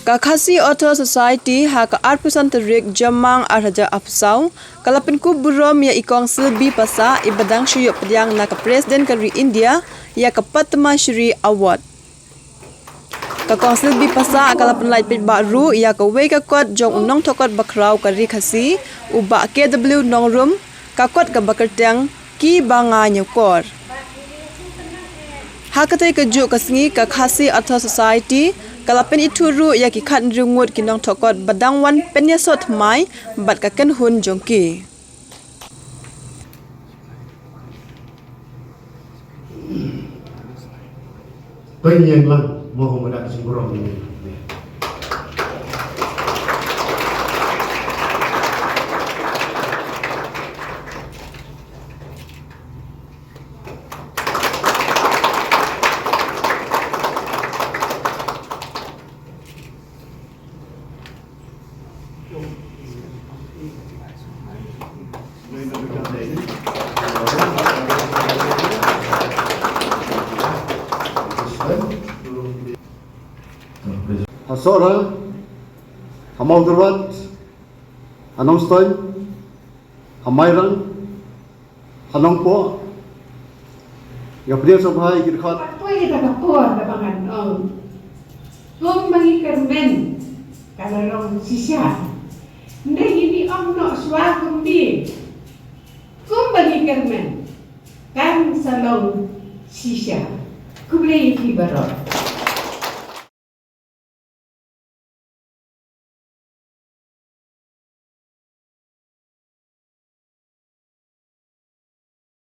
Kakasi Auto Society haka arpusan terik jamang arhaja apsau kala Pynkup Burom ya ikong Silbi Pasah ibadang syuyuk pediang na ka Presiden kari India ya ka Padma Shri Award. Kakong Silbi Pasah kala Pynlait Paidbah ru ya ka wei ka kot jong unong tokot bakrau kari khasi uba KW nongrum kakot ka bakerteng Kiba Ñiewkor. Hakatai kejuk kesengi Kakasi Auto Society Kalapen ituru ya ki khat rungut kinong tokot badang wan penyasot mai bat kaken hun jongki. Penyen lah mohon mendak Burom ini. Hasora, Hamaudrawat, Anongstoy, Hamairan, Hanongpo, Gabriel Sabhay, Girkot. Apa yang kita kapur dapangan Om mengikermen kalau orang sisa. Nda ini om nak suah kumbi. Kum mengikermen kan salong sisa. Kublai Kiba.